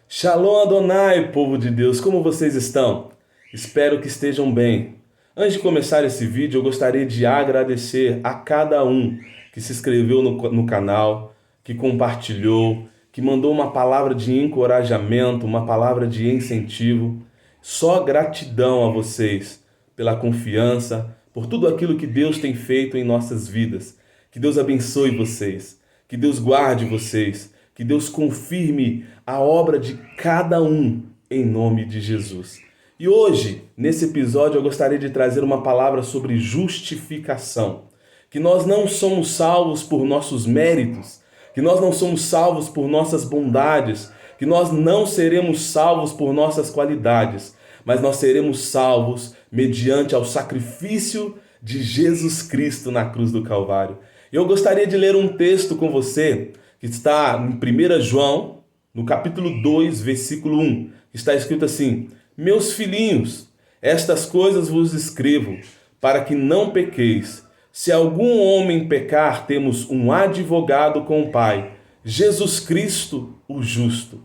Shalom Adonai, povo de Deus, como vocês estão? Espero que estejam bem. Antes de começar esse vídeo, eu gostaria de agradecer a cada um que se inscreveu no canal, que compartilhou, que mandou uma palavra de encorajamento, uma palavra de incentivo. Só gratidão a vocês pela confiança, por tudo aquilo que Deus tem feito em nossas vidas. Que Deus abençoe vocês, que Deus guarde vocês, que Deus confirme a obra de cada um em nome de Jesus. E hoje, nesse episódio, eu gostaria de trazer uma palavra sobre justificação. Que nós não somos salvos por nossos méritos, que nós não somos salvos por nossas bondades, que nós não seremos salvos por nossas qualidades, mas nós seremos salvos mediante ao sacrifício de Jesus Cristo na cruz do Calvário. Eu gostaria de ler um texto com você que está em 1 João, no capítulo 2, versículo 1, que está escrito assim: Meus filhinhos, estas coisas vos escrevo, para que não pequeis. Se algum homem pecar, temos um advogado com o Pai, Jesus Cristo, o justo.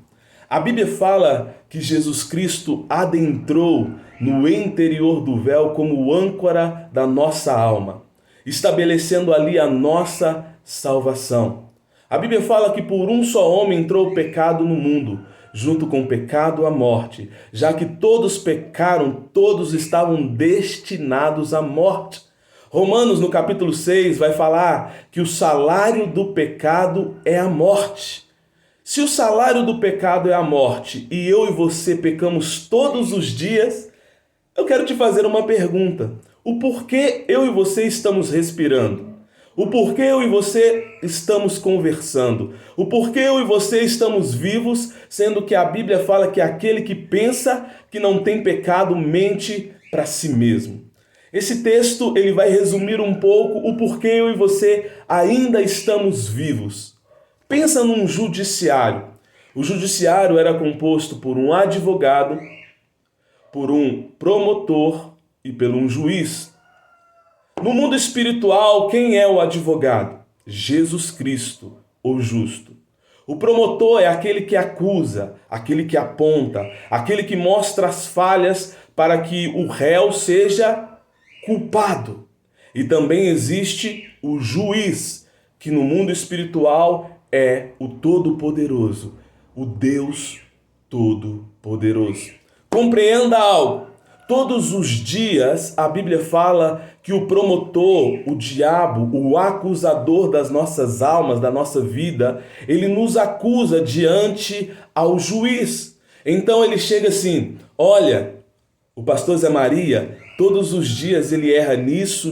A Bíblia fala que Jesus Cristo adentrou no interior do véu como âncora da nossa alma, estabelecendo ali a nossa salvação. A Bíblia fala que por um só homem entrou o pecado no mundo, junto com o pecado a morte. Já que todos pecaram, todos estavam destinados à morte. Romanos, no capítulo 6, vai falar que o salário do pecado é a morte. Se o salário do pecado é a morte e eu e você pecamos todos os dias, eu quero te fazer uma pergunta. O porquê eu e você estamos respirando? O porquê eu e você estamos conversando? O porquê eu e você estamos vivos, sendo que a Bíblia fala que aquele que pensa que não tem pecado mente para si mesmo. Esse texto ele vai resumir um pouco o porquê eu e você ainda estamos vivos. Pensa num judiciário. O judiciário era composto por um advogado, por um promotor e por um juiz. No mundo espiritual, quem é o advogado? Jesus Cristo, o justo. O promotor é aquele que acusa, aquele que aponta, aquele que mostra as falhas para que o réu seja culpado. E também existe o juiz, que no mundo espiritual é o Todo-Poderoso, o Deus Todo-Poderoso. Compreenda algo. Todos os dias a Bíblia fala que o promotor, o diabo, o acusador das nossas almas, da nossa vida, ele nos acusa diante ao juiz. Então ele chega assim: olha, o pastor Zé Maria, todos os dias ele erra nisso.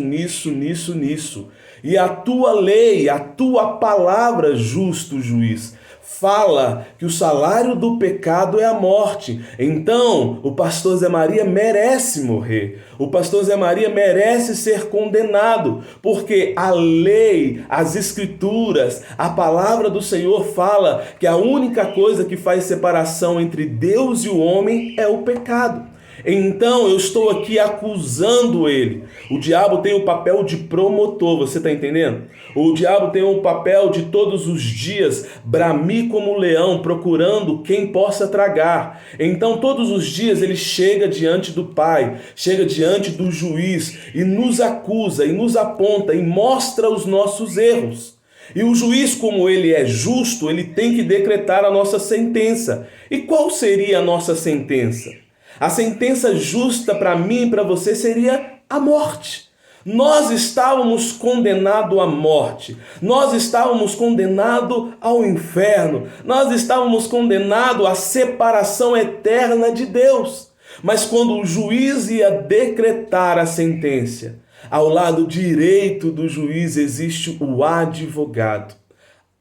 E a tua lei, a tua palavra, justo juiz, fala que o salário do pecado é a morte. Então, o pastor Zé Maria merece morrer. O pastor Zé Maria merece ser condenado, porque a lei, as escrituras, a palavra do Senhor fala que a única coisa que faz separação entre Deus e o homem é o pecado. Então eu estou aqui acusando ele. O diabo tem o papel de promotor, você está entendendo? O diabo tem o papel de todos os dias bramir como leão, procurando quem possa tragar. Então todos os dias ele chega diante do Pai, chega diante do juiz e nos acusa e nos aponta e mostra os nossos erros. E o juiz, como ele é justo, ele tem que decretar a nossa sentença. E qual seria a nossa sentença? A sentença justa para mim e para você seria a morte. Nós estávamos condenados à morte. Nós estávamos condenados ao inferno. Nós estávamos condenados à separação eterna de Deus. Mas quando o juiz ia decretar a sentença, ao lado direito do juiz existe o advogado.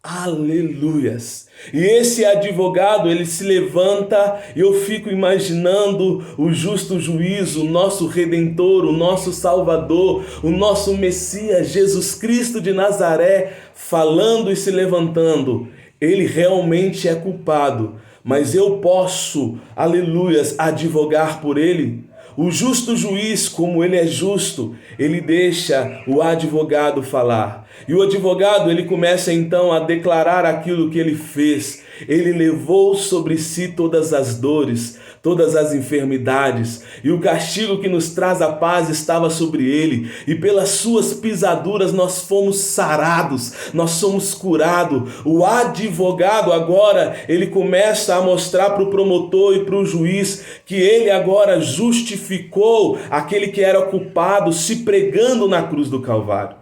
Aleluias! E esse advogado, ele se levanta e eu fico imaginando o justo juiz, o nosso Redentor, o nosso Salvador, o nosso Messias, Jesus Cristo de Nazaré, falando e se levantando. Ele realmente é culpado, mas eu posso, aleluias, advogar por ele. O justo juiz, como ele é justo, ele deixa o advogado falar. E o advogado, ele começa então a declarar aquilo que ele fez. Ele levou sobre si todas as dores, todas as enfermidades, e o castigo que nos traz a paz estava sobre ele, e pelas suas pisaduras nós fomos sarados, nós somos curados. O advogado agora, ele começa a mostrar para o promotor e para o juiz que ele agora justificou aquele que era culpado, se pregando na cruz do Calvário.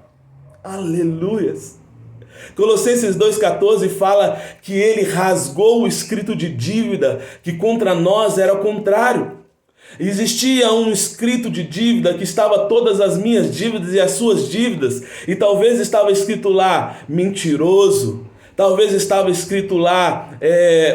Aleluias! Colossenses 2,14 fala que ele rasgou o escrito de dívida que contra nós era o contrário. Existia um escrito de dívida que estava todas as minhas dívidas e as suas dívidas, e talvez estava escrito lá mentiroso, talvez estava escrito lá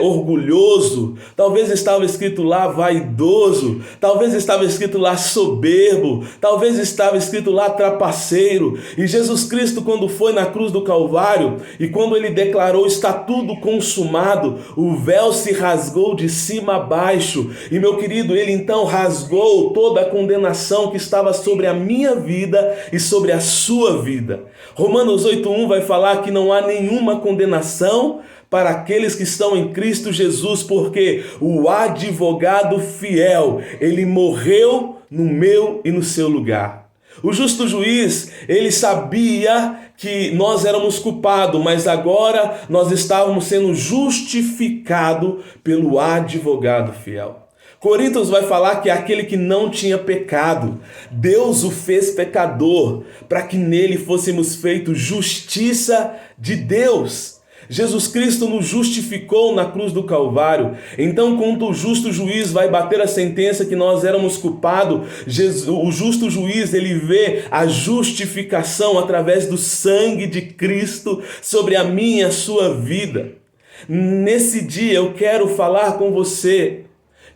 orgulhoso, talvez estava escrito lá vaidoso, talvez estava escrito lá soberbo, talvez estava escrito lá trapaceiro. E Jesus Cristo, quando foi na cruz do Calvário e quando ele declarou está tudo consumado, o véu se rasgou de cima a baixo. E meu querido, ele então rasgou toda a condenação que estava sobre a minha vida e sobre a sua vida. Romanos 8,1 vai falar que não há nenhuma condenação para aqueles que estão em Cristo Jesus, porque o advogado fiel, ele morreu no meu e no seu lugar. O justo juiz, ele sabia que nós éramos culpados, mas agora nós estávamos sendo justificados pelo advogado fiel. Coríntios vai falar que aquele que não tinha pecado, Deus o fez pecador, para que nele fôssemos feitos justiça de Deus. Jesus Cristo nos justificou na cruz do Calvário. Então, quando o justo juiz vai bater a sentença que nós éramos culpados, o justo juiz, ele vê a justificação através do sangue de Cristo sobre a minha e a sua vida. Nesse dia eu quero falar com você,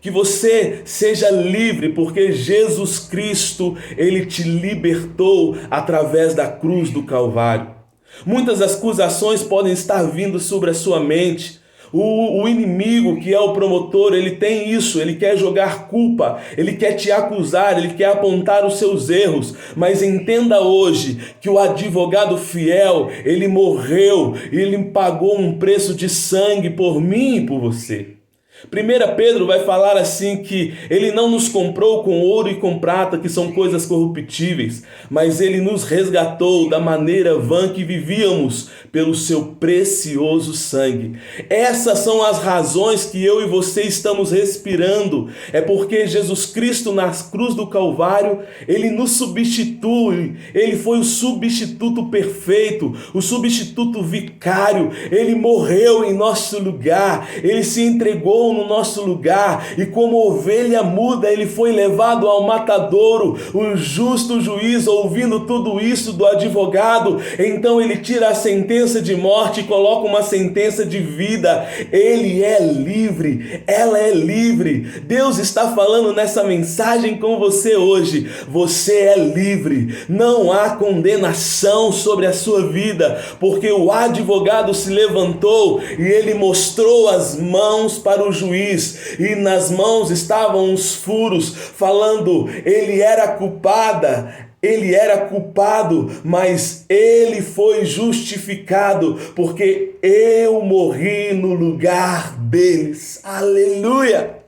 que você seja livre, porque Jesus Cristo, ele te libertou através da cruz do Calvário. Muitas acusações podem estar vindo sobre a sua mente. O inimigo, que é o promotor, ele tem isso, ele quer jogar culpa, ele quer te acusar, ele quer apontar os seus erros. Mas entenda hoje que o advogado fiel, ele morreu, ele pagou um preço de sangue por mim e por você. 1 Pedro vai falar assim que ele não nos comprou com ouro e com prata, que são coisas corruptíveis, mas ele nos resgatou da maneira vã que vivíamos pelo seu precioso sangue. Essas são as razões que eu e você estamos respirando. É porque Jesus Cristo na cruz do Calvário, ele nos substitui, ele foi o substituto perfeito, o substituto vicário, ele morreu em nosso lugar, ele se entregou no nosso lugar, e como ovelha muda, ele foi levado ao matadouro. O justo juiz, ouvindo tudo isso do advogado, então ele tira a sentença de morte e coloca uma sentença de vida. Ele é livre, ela é livre. Deus está falando nessa mensagem com você hoje. Você é livre, não há condenação sobre a sua vida, porque o advogado se levantou e ele mostrou as mãos para o juiz, e nas mãos estavam os furos, falando, ele era culpado, mas ele foi justificado, porque eu morri no lugar deles. Aleluia!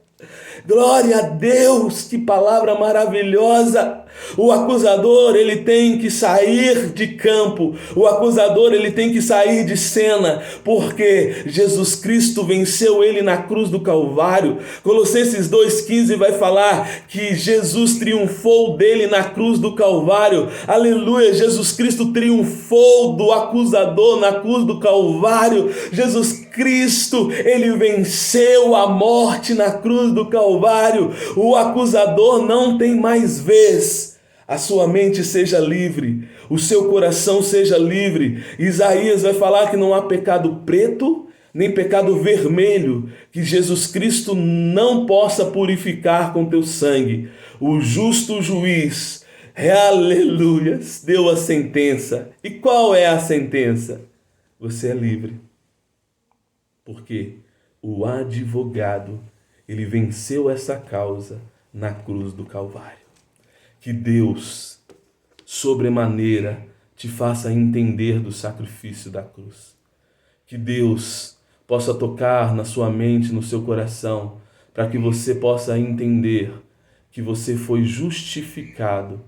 Glória a Deus, que palavra maravilhosa! O acusador, ele tem que sair de campo, o acusador, ele tem que sair de cena, porque Jesus Cristo venceu ele na cruz do Calvário. Colossenses 2,15 vai falar que Jesus triunfou dele na cruz do Calvário. Aleluia, Jesus Cristo triunfou do acusador na cruz do Calvário. Jesus Cristo, ele venceu a morte na cruz do Calvário. O acusador não tem mais vez. A sua mente seja livre, o seu coração seja livre. Isaías vai falar que não há pecado preto, nem pecado vermelho, que Jesus Cristo não possa purificar com teu sangue. O justo juiz, aleluia, deu a sentença. E qual é a sentença? Você é livre. Porque o advogado, ele venceu essa causa na cruz do Calvário. Que Deus, sobremaneira, te faça entender do sacrifício da cruz. Que Deus possa tocar na sua mente, no seu coração, para que você possa entender que você foi justificado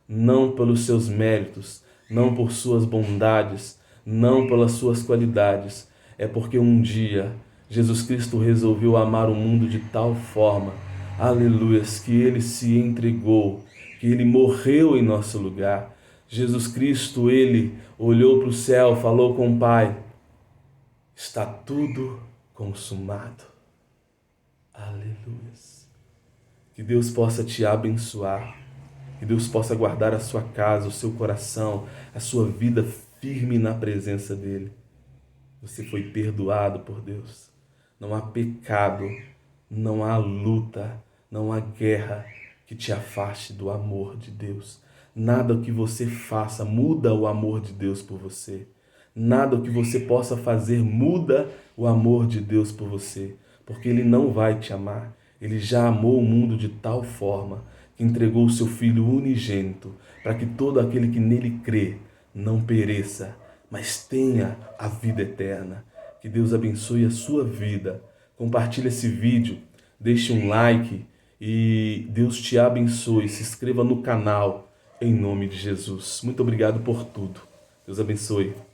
não pelos seus méritos, não por suas bondades, não pelas suas qualidades. É porque um dia Jesus Cristo resolveu amar o mundo de tal forma, aleluias, que ele se entregou, que ele morreu em nosso lugar. Jesus Cristo, ele olhou para o céu, falou com o Pai: está tudo consumado. Aleluias. Que Deus possa te abençoar. Que Deus possa guardar a sua casa, o seu coração, a sua vida firme na presença dEle. Você foi perdoado por Deus. Não há pecado, não há luta, não há guerra que te afaste do amor de Deus. Nada que você faça muda o amor de Deus por você. Nada que você possa fazer muda o amor de Deus por você. Porque Ele não vai te amar. Ele já amou o mundo de tal forma que entregou o seu Filho unigênito para que todo aquele que nele crê não pereça, mas tenha a vida eterna. Que Deus abençoe a sua vida. Compartilhe esse vídeo, deixe um like e Deus te abençoe. Se inscreva no canal em nome de Jesus. Muito obrigado por tudo. Deus abençoe.